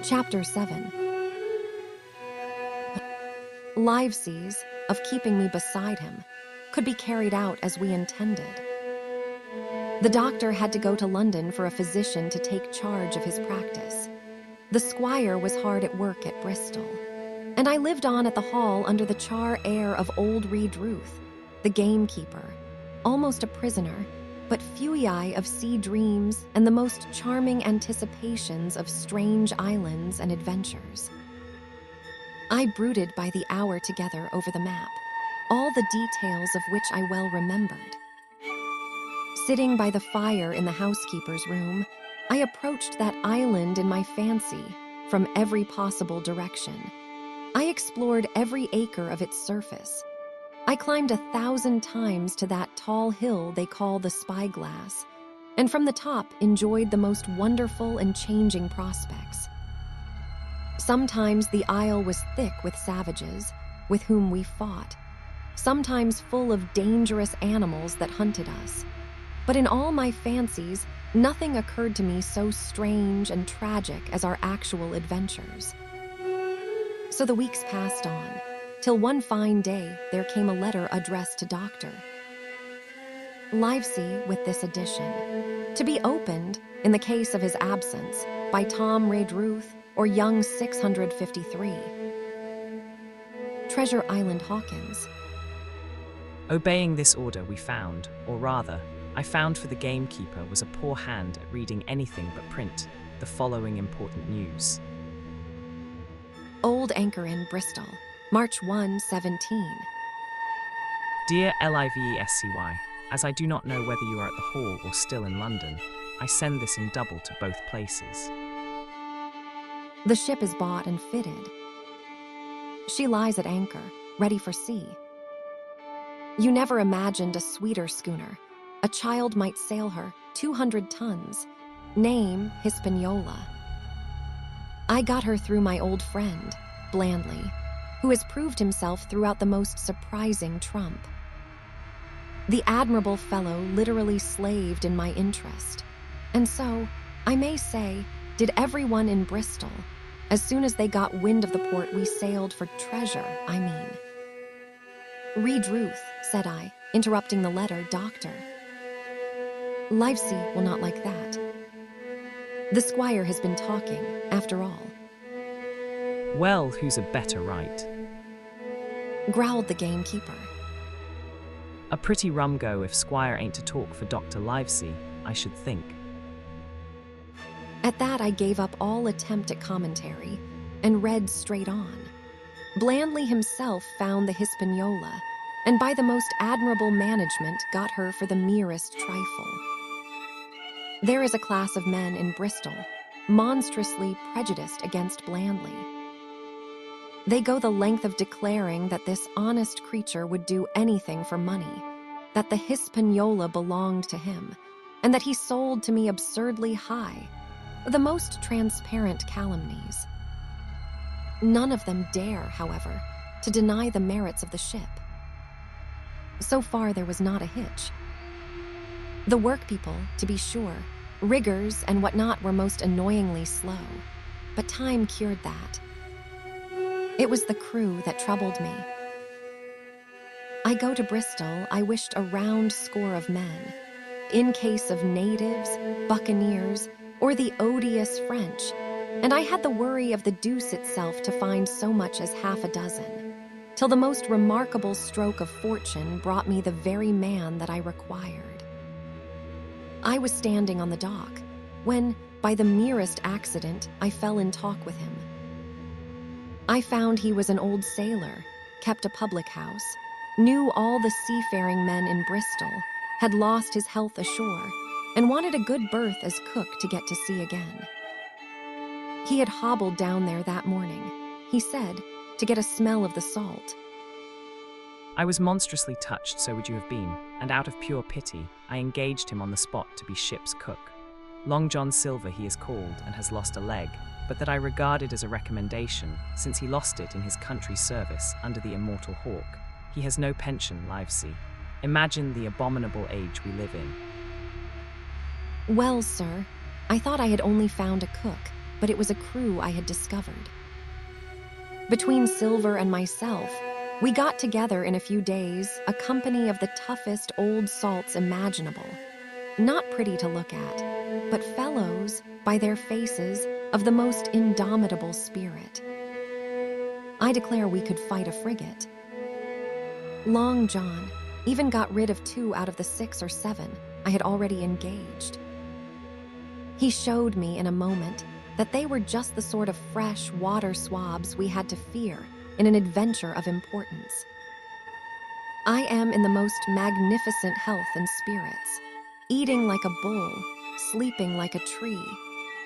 Chapter 7. Liveseas, of keeping me beside him, could be carried out as we intended. The doctor had to go to London for a physician to take charge of his practice. The squire was hard at work at Bristol, and I lived on at the Hall under the char air of old Reed Ruth, the gamekeeper, almost a prisoner, but fui of sea dreams and the most charming anticipations of strange islands and adventures. I brooded by the hour together over the map, all the details of which I well remembered. Sitting by the fire in the housekeeper's room, I approached that island in my fancy from every possible direction. I explored every acre of its surface. I climbed 1,000 times to that tall hill they call the Spyglass, and from the top enjoyed the most wonderful and changing prospects. Sometimes the isle was thick with savages, with whom we fought, sometimes full of dangerous animals that hunted us. But in all my fancies, nothing occurred to me so strange and tragic as our actual adventures. So the weeks passed on, till one fine day there came a letter addressed to Dr. Livesey with this addition, to be opened, in the case of his absence, by Tom Redruth or young 653. Treasure Island Hawkins. Obeying this order we found, or rather, I found for the gamekeeper was a poor hand at reading anything but print, the following important news. Old Anchor Inn, Bristol, March 1, 17. Dear Livescy, as I do not know whether you are at the Hall or still in London, I send this in double to both places. The ship is bought and fitted. She lies at anchor, ready for sea. You never imagined a sweeter schooner. A child might sail her, 200 tons. Name, Hispaniola. I got her through my old friend, Blandly, who has proved himself throughout the most surprising trump. The admirable fellow literally slaved in my interest, and so, I may say, did everyone in Bristol. As soon as they got wind of the port, we sailed for treasure, I mean. Reed Ruth, said I, interrupting the letter, Doctor. Livesey will not like that. The squire has been talking, after all. Well, who's a better right? Growled the gamekeeper. A pretty rum go if Squire ain't to talk for Dr. Livesey, I should think. At that I gave up all attempt at commentary and read straight on. Blandly himself found the Hispaniola, and by the most admirable management got her for the merest trifle. There is a class of men in Bristol monstrously prejudiced against Blandly. They go the length of declaring that this honest creature would do anything for money, that the Hispaniola belonged to him, and that he sold to me absurdly high. The most transparent calumnies. None of them dare, however, to deny the merits of the ship. So far there was not a hitch. The workpeople, to be sure, riggers and whatnot were most annoyingly slow, but time cured that. It was the crew that troubled me. I go to Bristol, I wished a round score of men. In case of natives, buccaneers, or the odious French, and I had the worry of the deuce itself to find so much as half a dozen, till the most remarkable stroke of fortune brought me the very man that I required. I was standing on the dock, when, by the merest accident, I fell in talk with him. I found he was an old sailor, kept a public house, knew all the seafaring men in Bristol, had lost his health ashore, and wanted a good berth as cook to get to sea again. He had hobbled down there that morning, he said, to get a smell of the salt. I was monstrously touched, so would you have been, and out of pure pity, I engaged him on the spot to be ship's cook. Long John Silver he is called, and has lost a leg, but that I regarded as a recommendation, since he lost it in his country's service under the immortal Hawk. He has no pension, Livesey. Imagine the abominable age we live in. Well, sir, I thought I had only found a cook, but it was a crew I had discovered. Between Silver and myself, we got together in a few days a company of the toughest old salts imaginable. Not pretty to look at, but fellows, by their faces, of the most indomitable spirit. I declare we could fight a frigate. Long John even got rid of 2 out of the 6 or 7 I had already engaged. He showed me in a moment that they were just the sort of fresh water swabs we had to fear in an adventure of importance. I am in the most magnificent health and spirits, eating like a bull, sleeping like a tree.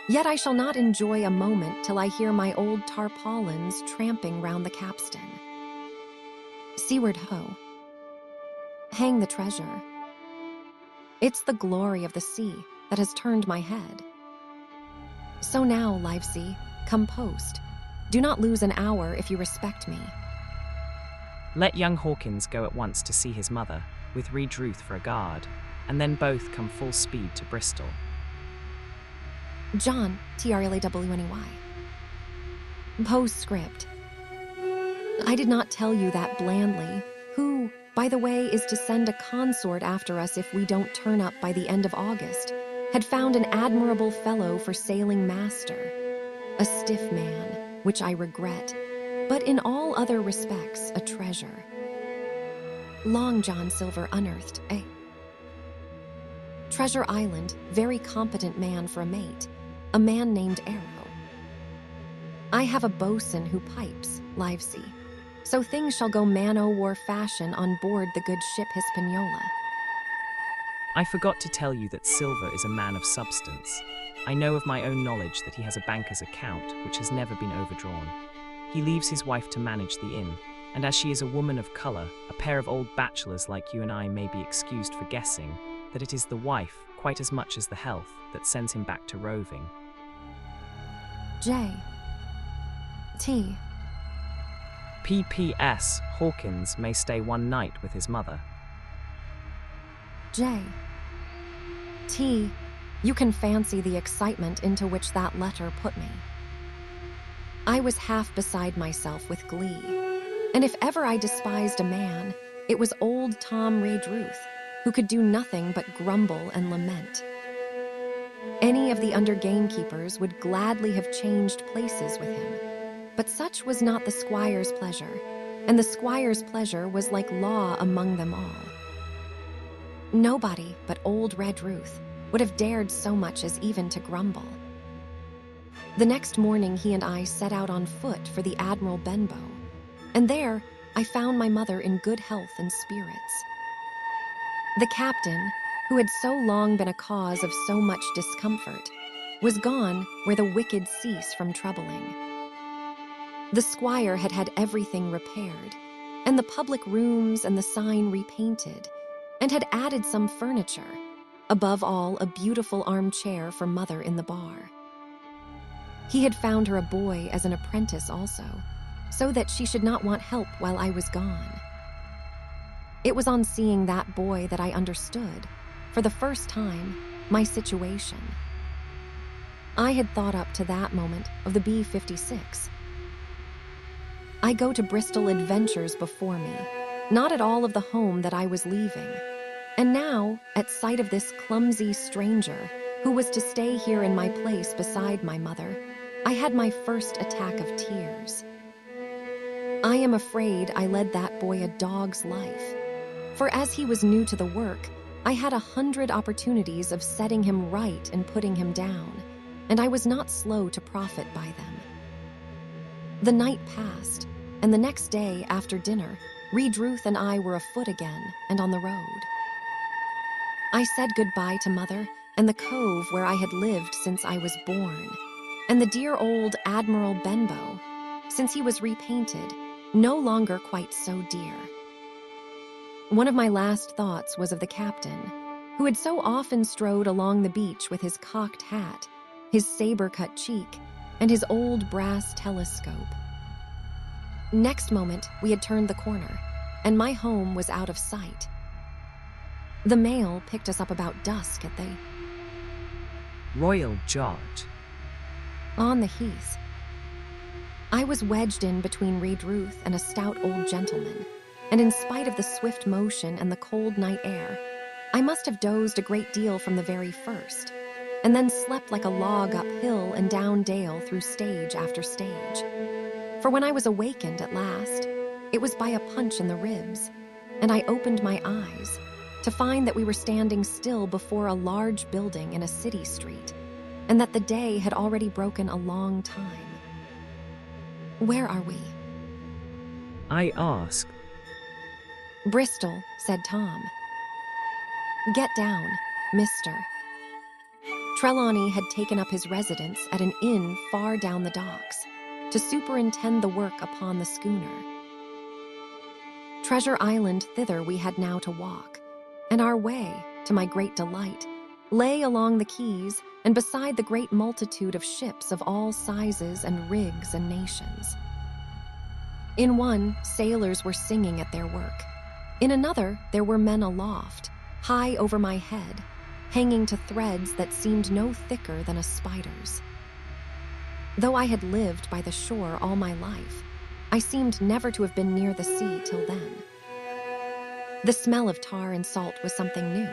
Yet I shall not enjoy a moment till I hear my old tarpaulins tramping round the capstan. Seaward ho! Hang the treasure. It's the glory of the sea that has turned my head. So now, Livesey, come post. Do not lose an hour if you respect me. Let young Hawkins go at once to see his mother, with Redruth for a guard, and then both come full speed to Bristol. John, TRLAWNY. Postscript. I did not tell you that Blandly, who, by the way, is to send a consort after us if we don't turn up by the end of August, had found an admirable fellow for sailing master. A stiff man, which I regret, but in all other respects a treasure. Long John Silver unearthed, Treasure Island, very competent man for a mate, a man named Arrow. I have a boatswain who pipes, Livesey, so things shall go man-o'-war fashion on board the good ship Hispaniola. I forgot to tell you that Silver is a man of substance. I know of my own knowledge that he has a banker's account, which has never been overdrawn. He leaves his wife to manage the inn, and as she is a woman of colour, a pair of old bachelors like you and I may be excused for guessing that it is the wife, quite as much as the health, that sends him back to roving. J. T. P.P.S. Hawkins may stay one night with his mother. J. T. You can fancy the excitement into which that letter put me. I was half beside myself with glee, and if ever I despised a man, it was old Tom Redruth, who could do nothing but grumble and lament. Any of the under gamekeepers would gladly have changed places with him, but such was not the squire's pleasure, and the squire's pleasure was like law among them all. Nobody but old Redruth would have dared so much as even to grumble. The next morning he and I set out on foot for the Admiral Benbow, and there I found my mother in good health and spirits. The captain, who had so long been a cause of so much discomfort, was gone where the wicked cease from troubling. The squire had had everything repaired, and the public rooms and the sign repainted, and had added some furniture, above all a beautiful armchair for mother in the bar. He had found her a boy as an apprentice also, so that she should not want help while I was gone. It was on seeing that boy that I understood, for the first time, my situation. I had thought up to that moment of the B-56. I go to Bristol adventures before me, not at all of the home that I was leaving, and now, at sight of this clumsy stranger who was to stay here in my place beside my mother, I had my first attack of tears. I am afraid I led that boy a dog's life, for as he was new to the work, I had 100 opportunities of setting him right and putting him down, and I was not slow to profit by them. The night passed, and the next day after dinner, Redruth and I were afoot again and on the road. I said goodbye to mother and the cove where I had lived since I was born, and the dear old Admiral Benbow, since he was repainted, no longer quite so dear. One of my last thoughts was of the captain, who had so often strode along the beach with his cocked hat, his saber-cut cheek, and his old brass telescope. Next moment, we had turned the corner, and my home was out of sight. The mail picked us up about dusk at the Royal George. On the heath. I was wedged in between Reed Ruth and a stout old gentleman, and in spite of the swift motion and the cold night air, I must have dozed a great deal from the very first, and then slept like a log up hill and down dale through stage after stage. For when I was awakened at last, it was by a punch in the ribs, and I opened my eyes to find that we were standing still before a large building in a city street, and that the day had already broken a long time. Where are we? I asked. Bristol, said Tom. Get down, mister. Trelawney had taken up his residence at an inn far down the docks to superintend the work upon the schooner. Treasure Island thither we had now to walk, and our way, to my great delight, lay along the quays and beside the great multitude of ships of all sizes and rigs and nations. In one, sailors were singing at their work. In another, there were men aloft, high over my head, hanging to threads that seemed no thicker than a spider's. Though I had lived by the shore all my life, I seemed never to have been near the sea till then. The smell of tar and salt was something new.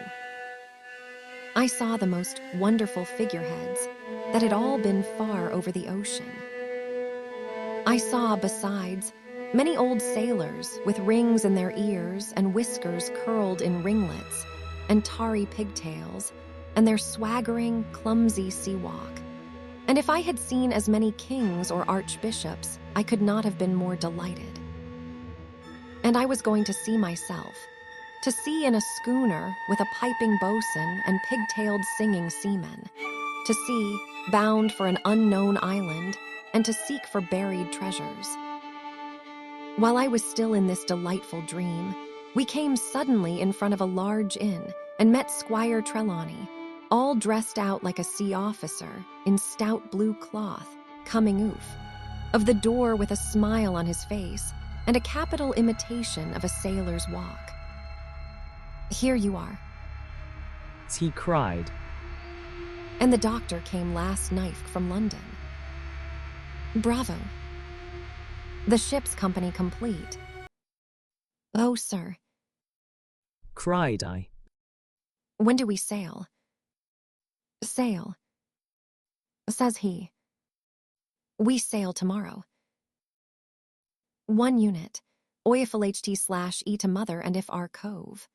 I saw the most wonderful figureheads that had all been far over the ocean. I saw, besides, many old sailors with rings in their ears and whiskers curled in ringlets and tarry pigtails, and their swaggering, clumsy sea walk. And if I had seen as many kings or archbishops, I could not have been more delighted. And I was going to see myself, to see in a schooner with a piping boatswain and pigtailed singing seamen, to see, bound for an unknown island, and to seek for buried treasures. While I was still in this delightful dream, we came suddenly in front of a large inn and met Squire Trelawney, all dressed out like a sea officer in stout blue cloth, coming oof, of the door with a smile on his face and a capital imitation of a sailor's walk. Here you are. He cried. And the doctor came last night from London. Bravo. The ship's company complete. Oh, sir. Cried I. When do we sail? Sail. Says he. We sail tomorrow. 1 unit. Oifl HT/E to Mother and if our cove.